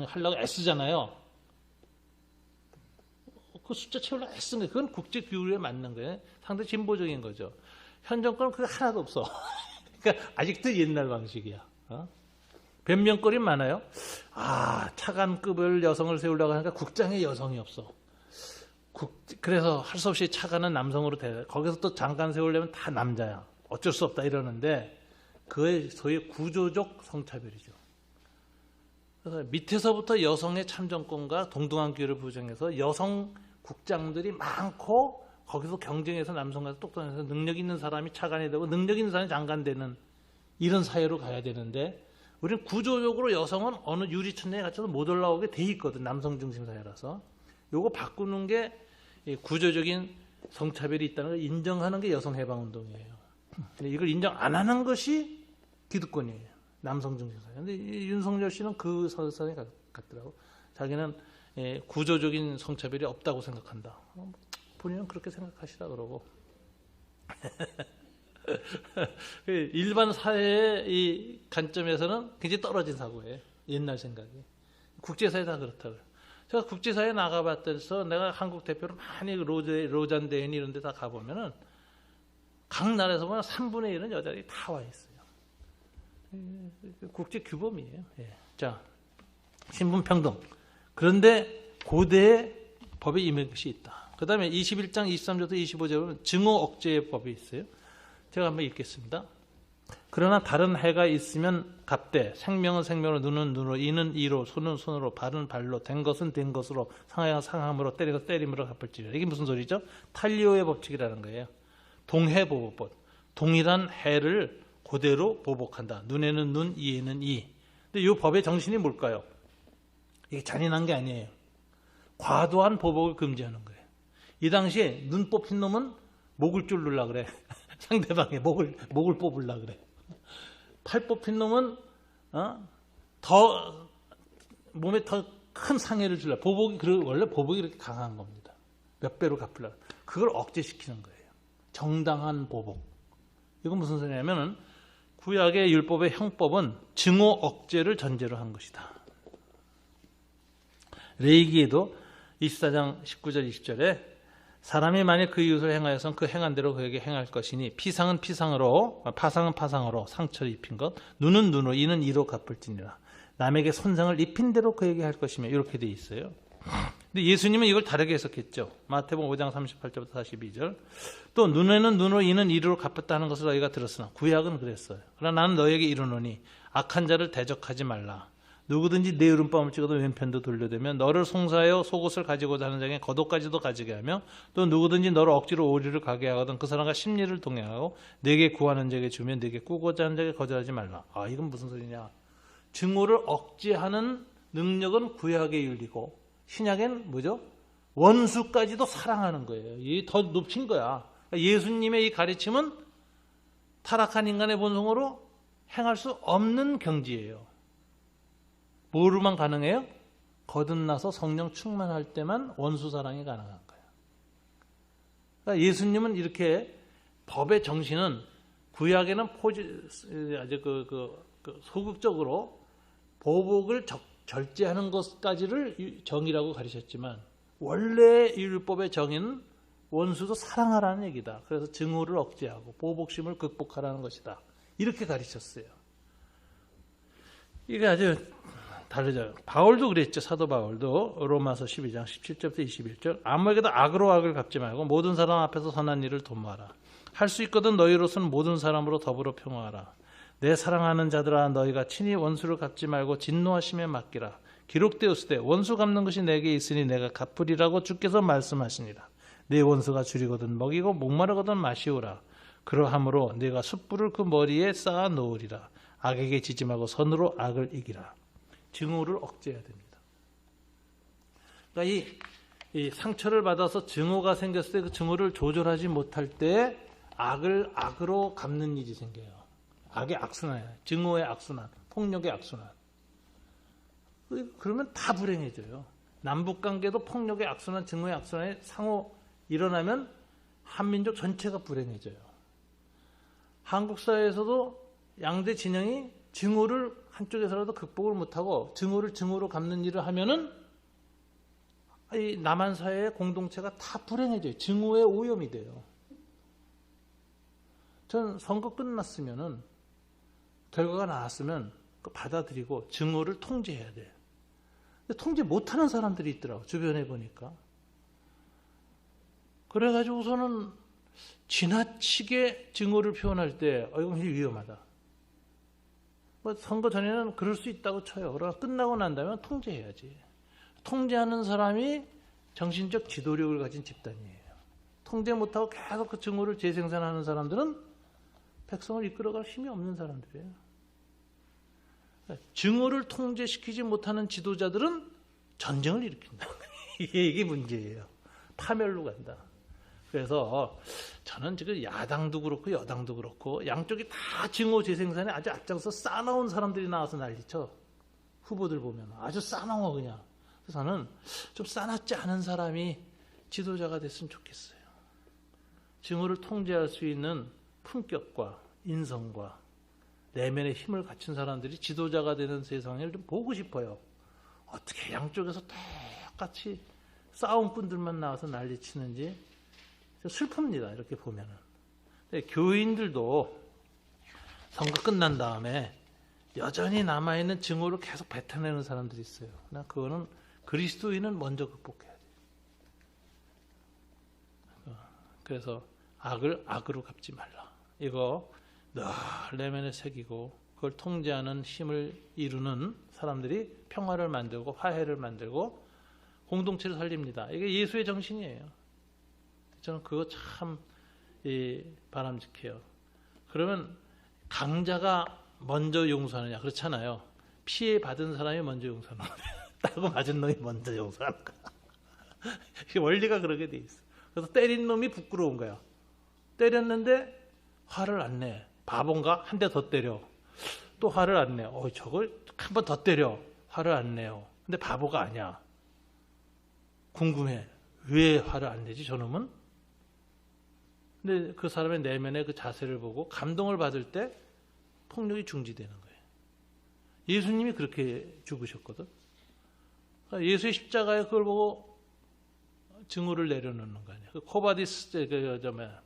하려고 애쓰잖아요. 그 숫자 채우려고 애쓴 거예요. 그건 국제규율에 맞는 거예요. 상당히 진보적인 거죠. 현 정권은 그게 하나도 없어. 그러니까 아직도 옛날 방식이야. 변명거리 많아요. 차관급을 여성을 세우려고 하니까 국장에 여성이 없어. 그래서 할 수 없이 차관은 남성으로 돼. 거기서 또 장관 세우려면 다 남자야. 어쩔 수 없다 이러는데 그의 소위 구조적 성차별이죠. 그래서 밑에서부터 여성의 참정권과 동등한 기회를 보장해서 여성 국장들이 많고 거기서 경쟁해서 남성과 똑똑해서 능력 있는 사람이 차관이 되고 능력 있는 사람이 장관 되는 이런 사회로 가야 되는데 우리는 구조적으로 여성은 어느 유리천장에 갇혀서 못 올라오게 돼 있거든. 남성 중심 사회라서. 요거 바꾸는 게 구조적인 성차별이 있다는 걸 인정하는 게 여성해방운동이에요. 근데 이걸 인정 안 하는 것이 기득권이에요. 남성 중심 사회. 근데 윤석열 씨는 그 선상에 갔더라고. 자기는 구조적인 성차별이 없다고 생각한다. 본인은 그렇게 생각하시라 그러고. 일반 사회의 이 관점에서는 굉장히 떨어진 사고예요. 옛날 생각이. 국제사회 다 그렇다고요. 제가 국제사회에 나가봤더니 내가 한국 대표로 많이 로잔 대회 이런 데 다 가보면은 각 나라에서 보면 3분의 1은 여자들이 다 와 있어요. 국제 규범이에요. 자, 신분평등. 그런데 고대의 법에 임한 것이 있다. 그 다음에 21장 23절부터 25절은 증오 억제의 법이 있어요. 제가 한번 읽겠습니다. 그러나 다른 해가 있으면 갚되 생명은 생명으로 눈은 눈으로 이는 이로 손은 손으로 발은 발로 된 것은 된 것으로 상하여 상함으로 때리고 때림으로 갚을지라. 이게 무슨 소리죠? 탈리오의 법칙이라는 거예요. 동해보복법. 동일한 해를 그대로 보복한다. 눈에는 눈, 이에는 이. 근데 이 법의 정신이 뭘까요? 이게 잔인한 게 아니에요. 과도한 보복을 금지하는 거예요. 이 당시에 눈 뽑힌 놈은 목을 쫄르려 그래. 상대방의 목을 뽑으려 그래. 팔 뽑힌 놈은 더 몸에 더 큰 상해를 주려. 보복이 원래 보복이 이렇게 강한 겁니다. 몇 배로 갚으려. 그걸 억제시키는 거예요. 정당한 보복. 이건 무슨 소리냐면은 구약의 율법의 형법은 증오 억제를 전제로 한 것이다. 레위기에도 24장 19절 20절에 사람이 만일 그 이웃을 행하여선 그 행한 대로 그에게 행할 것이니 피상은 피상으로 파상은 파상으로 상처를 입힌 것 눈은 눈으로 이는 이로 갚을지니라. 남에게 손상을 입힌 대로 그에게 할 것이며 이렇게 돼 있어요. 근데 예수님은 이걸 다르게 해석했죠. 마태복음 5장 38절부터 42절. 또 눈에는 눈으로 이는 이로 갚았다는 것을 너희가 들었으나 구약은 그랬어요. 그러나 나는 너희에게 이르노니 악한 자를 대적하지 말라. 누구든지 내 오른뺨을 찍어도 왼편도 돌려대면 너를 송사하여 속옷을 가지고자 하는 자에게 겉옷까지도 가지게 하며 또 누구든지 너를 억지로 오리를 가게 하거든 그 사람과 심리를 동행하고 내게 구하는 자에게 주면 내게 꾸고자 하는 자에게 거절하지 말라. 아, 이건 무슨 소리냐. 증오를 억제하는 능력은 구약의 윤리고 신약엔 뭐죠? 원수까지도 사랑하는 거예요. 이게 더 높인 거야. 예수님의 이 가르침은 타락한 인간의 본성으로 행할 수 없는 경지예요. 뭐로만 가능해요? 거듭나서 성령 충만할 때만 원수 사랑이 가능한 거예요. 그러니까 예수님은 이렇게 법의 정신은 구약에는 아주 소극적으로 보복을 절제하는 것까지를 정의라고 가르쳤지만 원래 율법의 정의는 원수도 사랑하라는 얘기다. 그래서 증오를 억제하고 보복심을 극복하라는 것이다. 이렇게 가르쳤어요. 이게 아주 다르죠. 바울도 그랬죠. 사도 바울도 로마서 12장 17절부터 21절 아무에게도 악으로 악을 갚지 말고 모든 사람 앞에서 선한 일을 도모하라. 할 수 있거든 너희로서는 모든 사람으로 더불어 평화하라. 내 사랑하는 자들아 너희가 친히 원수를 갚지 말고 진노하심에 맡기라. 기록되었으되 원수 갚는 것이 내게 있으니 내가 갚으리라고 주께서 말씀하시니라. 내 원수가 줄이거든 먹이고 목마르거든 마시오라. 그러함으로 내가 숯불을 그 머리에 쌓아 놓으리라. 악에게 지지 말고 선으로 악을 이기라. 증오를 억제해야 됩니다. 그러니까 이 상처를 받아서 증오가 생겼을 때 그 증오를 조절하지 못할 때 악을 악으로 갚는 일이 생겨요. 악의 악순환이에요. 증오의 악순환, 폭력의 악순환. 그러면 다 불행해져요. 남북관계도 폭력의 악순환, 증오의 악순환이 상호 일어나면 한민족 전체가 불행해져요. 한국 사회에서도 양대 진영이 증오를 한쪽에서라도 극복을 못하고 증오로 갚는 일을 하면은 이 남한 사회의 공동체가 다 불행해져요. 증오의 오염이 돼요. 전 선거 끝났으면은 결과가 나왔으면 받아들이고 증오를 통제해야 돼요. 근데 통제 못하는 사람들이 있더라고 주변에 보니까. 그래가지고서는 지나치게 증오를 표현할 때 이건 굉장히 위험하다. 선거 전에는 그럴 수 있다고 쳐요. 그러나 끝나고 난 다음에 통제해야지. 통제하는 사람이 정신적 지도력을 가진 집단이에요. 통제 못하고 계속 그 증오를 재생산하는 사람들은 백성을 이끌어갈 힘이 없는 사람들이에요. 증오를 통제시키지 못하는 지도자들은 전쟁을 일으킨다. 이게 문제예요. 파멸로 간다. 그래서 저는 지금 야당도 그렇고 여당도 그렇고 양쪽이 다 증오 재생산에 아주 앞장서 싸나운 사람들이 나와서 난리쳐. 후보들 보면 아주 싸나워 그냥. 그래서 저는 좀 싸납지 않은 사람이 지도자가 됐으면 좋겠어요. 증오를 통제할 수 있는 품격과 인성과 내면의 힘을 갖춘 사람들이 지도자가 되는 세상을 좀 보고 싶어요. 어떻게 양쪽에서 똑같이 싸움꾼들만 나와서 난리치는지 슬픕니다. 이렇게 보면은. 교인들도 선거 끝난 다음에 여전히 남아있는 증오를 계속 뱉어내는 사람들이 있어요. 그거는 그리스도인은 먼저 극복해야 돼요. 그래서 악을 악으로 갚지 말라. 이거 늘 내면에 새기고 그걸 통제하는 힘을 이루는 사람들이 평화를 만들고 화해를 만들고 공동체를 살립니다. 이게 예수의 정신이에요. 저는 그거 참 바람직해요. 그러면 강자가 먼저 용서하느냐? 그렇잖아요. 피해 받은 사람이 먼저 용서하는 거예요. 따고 맞은 놈이 먼저 용서하는 거야. 이게 원리가 그렇게 돼 있어. 그래서 때린 놈이 부끄러운 거야. 때렸는데 화를 안 내. 바본가? 한 대 더 때려. 또 화를 안 내. 저걸 한 번 더 때려. 화를 안 내요. 근데 바보가 아니야. 궁금해. 왜 화를 안 내지 저놈은? 근데 그 사람의 내면의 그 자세를 보고 감동을 받을 때 폭력이 중지되는 거예요. 예수님이 그렇게 죽으셨거든. 그러니까 예수의 십자가에 그걸 보고 증오를 내려놓는 거 아니에요. 그 코바디스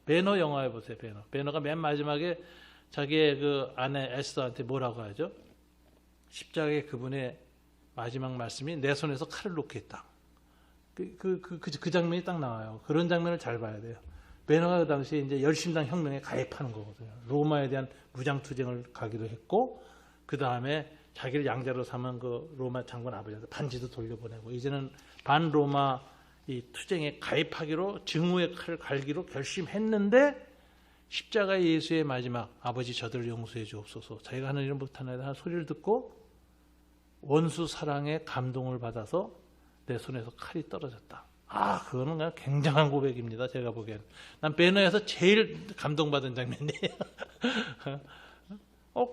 배너 영화에 보세요. 배너가 맨 마지막에 자기의 그 아내 에스더한테 뭐라고 하죠? 십자가에 그분의 마지막 말씀이 내 손에서 칼을 놓겠다. 그 장면이 딱 나와요. 그런 장면을 잘 봐야 돼요. 베너가 그 당시에 이제 열심당 혁명에 가입하는 거거든요. 로마에 대한 무장투쟁을 가기도 했고, 그 다음에 자기를 양자로 삼은 그 로마 장군 아버지한테 반지도 돌려보내고, 이제는 반로마 이 투쟁에 가입하기로 증오의 칼을 갈기로 결심했는데, 십자가 예수의 마지막 아버지 저들을 용서해 주옵소서, 자기가 하는 일은 못하나이다 하는 소리를 듣고 원수 사랑에 감동을 받아서 내 손에서 칼이 떨어졌다. 그거는 그냥 굉장한 고백입니다. 제가 보기에는. 난 배너에서 제일 감동받은 장면이에요.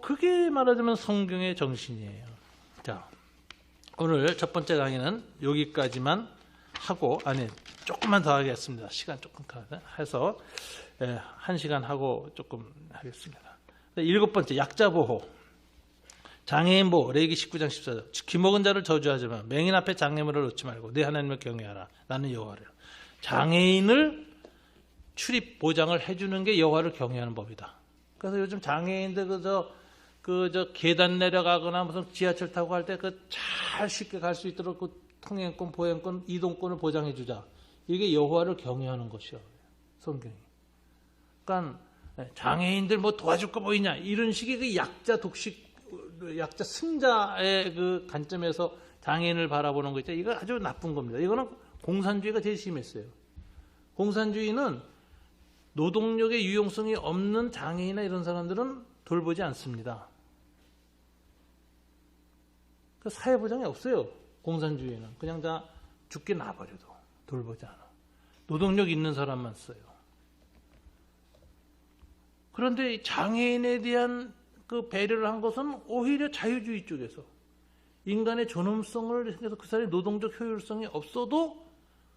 그게 말하자면 성경의 정신이에요. 자, 오늘 첫 번째 강의는 여기까지만 하고, 조금만 더 하겠습니다. 시간 조금 해서 1시간 하고 조금 하겠습니다. 7번째, 약자 보호. 장애인 보호, 레위기 19장 14절. 귀먹은 자를 저주하지만 맹인 앞에 장애물을 놓지 말고 내 하나님을 경외하라. 나는 여호와를. 장애인을 출입 보장을 해주는 게 여호와를 경외하는 법이다. 그래서 요즘 장애인들 그저 계단 내려가거나 무슨 지하철 타고 갈 때 잘 쉽게 갈 수 있도록 그 통행권, 보행권, 이동권을 보장해 주자. 이게 여호와를 경외하는 것이요. 성경이. 그러니까 장애인들 뭐 도와줄 거 뭐 있냐 이런 식의 그 약자 승자의 그 관점에서 장애인을 바라보는 거 있죠. 이거 아주 나쁜 겁니다. 이거는 공산주의가 제일 심했어요. 공산주의는 노동력의 유용성이 없는 장애인이나 이런 사람들은 돌보지 않습니다. 그 사회보장이 없어요. 공산주의는. 그냥 다 죽게 놔버려도 돌보지 않아. 노동력 있는 사람만 써요. 그런데 장애인에 대한 그 배려를 한 것은 오히려 자유주의 쪽에서 인간의 존엄성을 생겨서 그 사람의 노동적 효율성이 없어도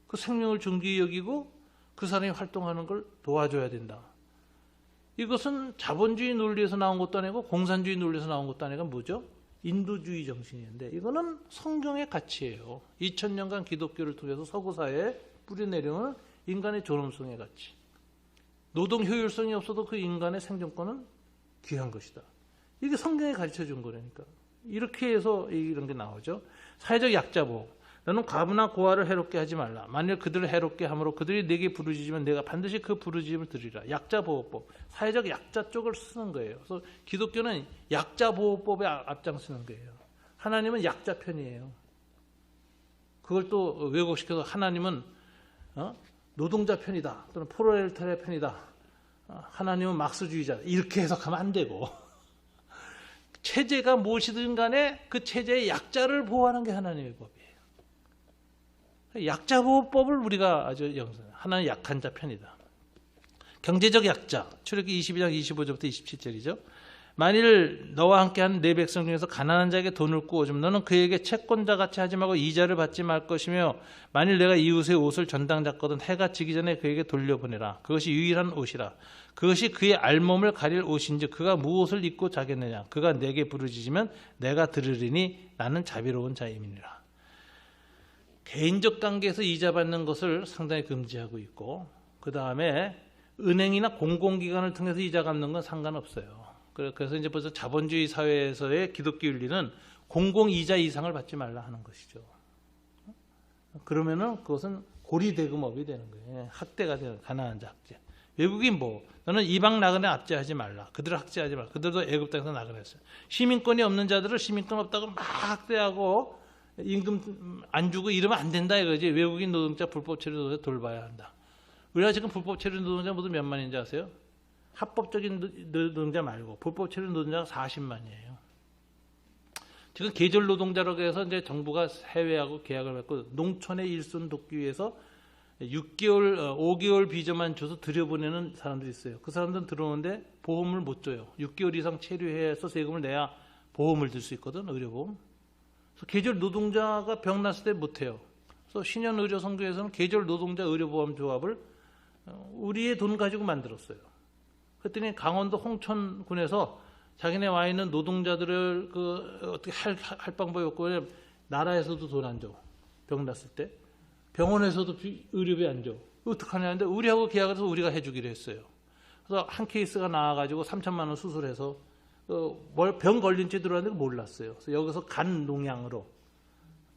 그 생명을 존귀히 여기고 그 사람이 활동하는 걸 도와줘야 된다. 이것은 자본주의 논리에서 나온 것도 아니고 공산주의 논리에서 나온 것도 아니고 뭐죠? 인도주의 정신인데 이거는 성경의 가치예요. 2000년간 기독교를 통해서 서구 사회에 뿌리내려온 인간의 존엄성의 가치. 노동 효율성이 없어도 그 인간의 생존권은 귀한 것이다. 이게 성경이 가르쳐준 거라니까. 이렇게 해서 이런 게 나오죠. 사회적 약자 보호. 너는 과부나 고아를 해롭게 하지 말라. 만일 그들을 해롭게 함으로 그들이 내게 부르짖으면 내가 반드시 그 부르짖음을 들으리라. 약자 보호법. 사회적 약자 쪽을 쓰는 거예요. 그래서 기독교는 약자 보호법에 앞장서는 거예요. 하나님은 약자 편이에요. 그걸 또 왜곡시켜서 하나님은 노동자 편이다. 또는 프로레타리아 편이다. 하나님은 막스주의자다. 이렇게 해석하면 안 되고 체제가 무엇이든 간에 그 체제의 약자를 보호하는 게 하나님의 법이에요. 약자 보호법을 우리가 아주 하나는 약한 자 편이다. 경제적 약자. 출애굽기 22장 25절부터 27절이죠. 만일 너와 함께한 내 백성 중에서 가난한 자에게 돈을 꾸어주면 너는 그에게 채권자 같이 하지 말고 이자를 받지 말 것이며 만일 내가 이웃의 옷을 전당 잡거든 해가 지기 전에 그에게 돌려보내라. 그것이 유일한 옷이라. 그것이 그의 알몸을 가릴 옷인지 그가 무엇을 입고 자겠느냐. 그가 내게 부르짖으면 내가 들으리니 나는 자비로운 자임이니라. 개인적 관계에서 이자 받는 것을 상당히 금지하고 있고 그 다음에 은행이나 공공기관을 통해서 이자 갚는 건 상관없어요. 그래서 이제 벌써 자본주의 사회에서의 기독교 윤리는 공공이자 이상을 받지 말라 하는 것이죠. 그러면은 그것은 고리대금업이 되는 거예요. 학대가 되는 가난한 자 학대. 외국인 보호. 너는 이방 나그네 압제하지 말라. 그들을 학대하지 말라. 그들도 애굽 땅에서 나그네였어요. 시민권이 없는 자들을 시민권 없다고 막 학대하고 임금 안 주고 이러면 안 된다 이거지. 외국인 노동자 불법 체류 노동자 돌봐야 한다. 우리가 지금 불법 체류 노동자 모두 몇 만인지 아세요? 합법적인 노동자 말고 불법 체류 노동자가 40만이에요. 지금 계절 노동자라고 해서 이제 정부가 해외하고 계약을 맺고 농촌의 일손 돕기 위해서 6개월, 5개월 비자만 줘서 들여보내는 사람들이 있어요. 그 사람들은 들어오는데 보험을 못 줘요. 6개월 이상 체류해서 세금을 내야 보험을 들 수 있거든, 의료보험. 그래서 계절 노동자가 병 났을 때 못 해요. 그래서 신현의료선교에서는 계절 노동자 의료보험 조합을 우리의 돈 가지고 만들었어요. 그랬더니 강원도 홍천군에서 자기네 와 있는 노동자들을 어떻게 할 방법이 없고 나라에서도 돈 안 줘. 병 났을 때. 병원에서도 의료비 안 줘. 어떡하냐 하는데 우리하고 계약을 해서 우리가 해주기로 했어요. 그래서 한 케이스가 나와가지고 3천만 원 수술해서 병 걸린 채 들어왔는데 몰랐어요. 그래서 여기서 간 농양으로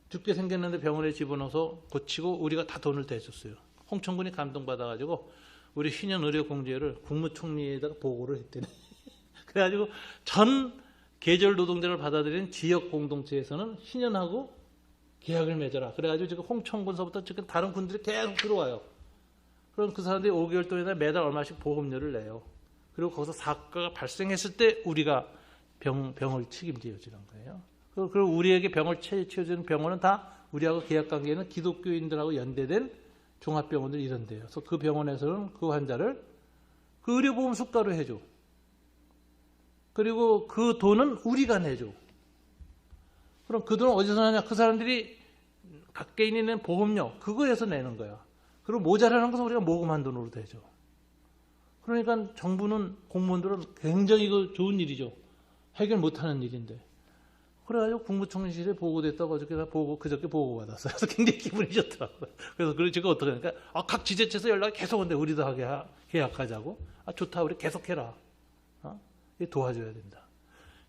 죽게 생겼는데 병원에 집어넣어서 고치고 우리가 다 돈을 대줬어요. 홍천군이 감동받아가지고 우리 신현의료공제를 국무총리에다가 보고를 했더니 그래가지고 전 계절 노동자를 받아들이는 지역 공동체에서는 신현하고 계약을 맺어라. 그래가지고 지금 홍천군서부터 지금 다른 군들이 계속 들어와요. 그럼 그 사람들이 5개월 동안에 매달 얼마씩 보험료를 내요. 그리고 거기서 사고가 발생했을 때 우리가 병을 책임져야 주는 거예요. 그리고 우리에게 병을 치료해주는 병원은 다 우리하고 계약관계는 기독교인들하고 연대된 종합병원들 이런 데요. 그래서 그 병원에서는 그 환자를 그 의료보험 수가로 해줘. 그리고 그 돈은 우리가 내줘. 그럼 그 돈은 어디서 나냐? 그 사람들이 각 개인이 낸 보험료 그거에서 내는 거야. 그리고 모자라는 것은 우리가 모금한 돈으로 되죠. 그러니까 정부는 공무원들은 굉장히 이거 좋은 일이죠. 해결 못하는 일인데. 그래가지고 국무총리실에 보고됐다고 그저께 보고받았어요. 그래서 굉장히 기분이 좋더라고요. 그래서 제가 어떻게 하니까 각 지자체에서 연락이 계속 오는데 우리도 하게 계약하자고. 좋다 우리 계속해라. 도와줘야 된다.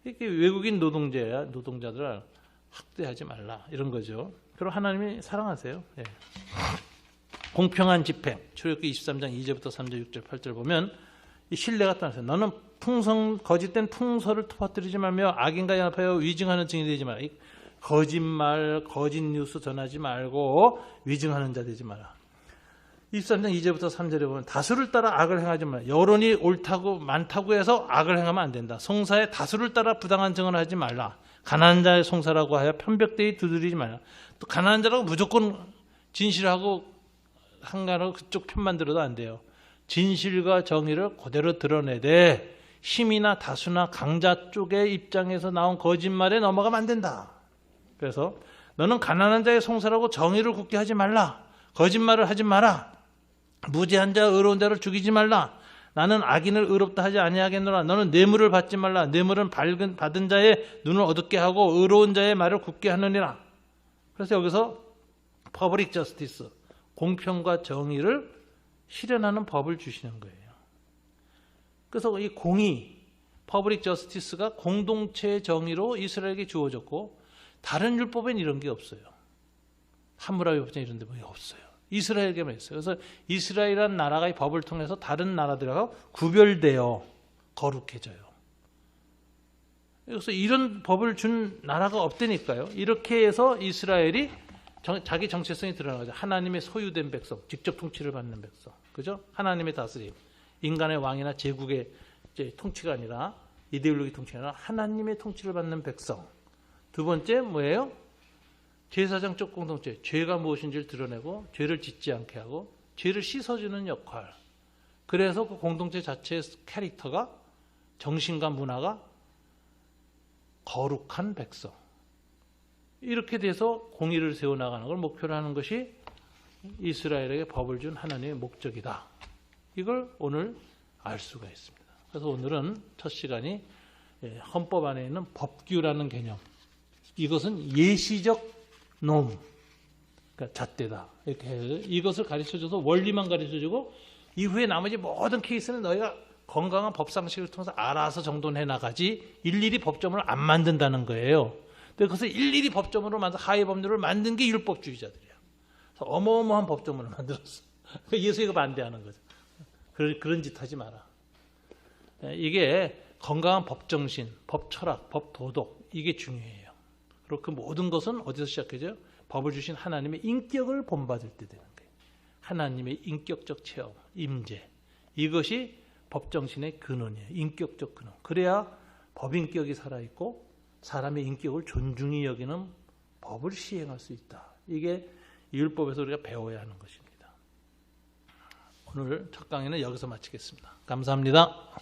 이렇게 외국인 노동자들을 학대하지 말라 이런 거죠. 그리고 하나님이 사랑하세요. 예. 공평한 집행 출애굽기 23장 2절부터 3절 6절 8절 보면 이 신뢰가 따라서 너는 거짓된 풍설을 퍼뜨리지 말며 악인과 연합하여 위증하는 증인이 되지 마라. 거짓말 거짓 뉴스 전하지 말고 위증하는 자 되지 마라. 23장 2절부터 3절에 보면 다수를 따라 악을 행하지 마라. 여론이 옳다고 많다고 해서 악을 행하면 안 된다. 송사에 다수를 따라 부당한 증언을 하지 말라. 가난한 자의 송사라고 하여 편벽되이 두드리지 말라. 또 가난한 자라고 무조건 진실하고 상관하고 그쪽 편만 들어도 안 돼요. 진실과 정의를 그대로 드러내되 힘이나 다수나 강자 쪽의 입장에서 나온 거짓말에 넘어가면 안 된다. 그래서 너는 가난한 자의 송사라고 정의를 굳게 하지 말라. 거짓말을 하지 마라. 무죄한 자 의로운 자를 죽이지 말라. 나는 악인을 의롭다 하지 아니하겠노라. 너는 뇌물을 받지 말라. 뇌물은 받은 자의 눈을 어둡게 하고 의로운 자의 말을 굳게 하느니라. 그래서 여기서 퍼블릭 저스티스, 공평과 정의를 실현하는 법을 주시는 거예요. 그래서 이 공의, 퍼블릭 저스티스가 공동체의 정의로 이스라엘에게 주어졌고 다른 율법엔 이런 게 없어요. 하무라비 법전 이런 데 없어요. 이스라엘에게만 있어요. 그래서 이스라엘이라는 나라가 이 법을 통해서 다른 나라들하고 구별되어 거룩해져요. 그래서 이런 법을 준 나라가 없다니까요. 이렇게 해서 이스라엘이 자기 정체성이 드러나죠. 하나님의 소유된 백성, 직접 통치를 받는 백성, 그죠? 하나님의 다스림, 인간의 왕이나 제국의 통치가 아니라 이데올로기 통치가 아니라 하나님의 통치를 받는 백성. 두 번째 뭐예요? 제사장적 공동체, 죄가 무엇인지를 드러내고 죄를 짓지 않게 하고 죄를 씻어주는 역할. 그래서 그 공동체 자체의 캐릭터가 정신과 문화가 거룩한 백성. 이렇게 돼서 공의를 세워나가는 걸 목표로 하는 것이 이스라엘에게 법을 준 하나님의 목적이다. 이걸 오늘 알 수가 있습니다. 그래서 오늘은 첫 시간이 헌법 안에 있는 법규라는 개념. 이것은 예시적 놈, 그러니까 잣대다. 이렇게 해서 이것을 가르쳐줘서 원리만 가르쳐주고 이후에 나머지 모든 케이스는 너희가 건강한 법상식을 통해서 알아서 정돈해 나가지 일일이 법조문을 안 만든다는 거예요. 근데 그것을 일일이 법조문으로 만든 하위 법률을 만든 게 율법주의자들이야. 그래서 어마어마한 법조문을 만들었어. 예수 이거 반대하는 거죠. 그런 짓 하지 마라. 이게 건강한 법 정신, 법 철학, 법 도덕 이게 중요해요. 그리고 그 모든 것은 어디서 시작하죠? 법을 주신 하나님의 인격을 본받을 때 되는 거예요. 하나님의 인격적 체험, 임재. 이것이 법 정신의 근원이에요. 인격적 근원. 그래야 법인격이 살아있고 사람의 인격을 존중히 여기는 법을 시행할 수 있다. 이게 율법에서 우리가 배워야 하는 것입니다. 오늘 첫 강의는 여기서 마치겠습니다. 감사합니다.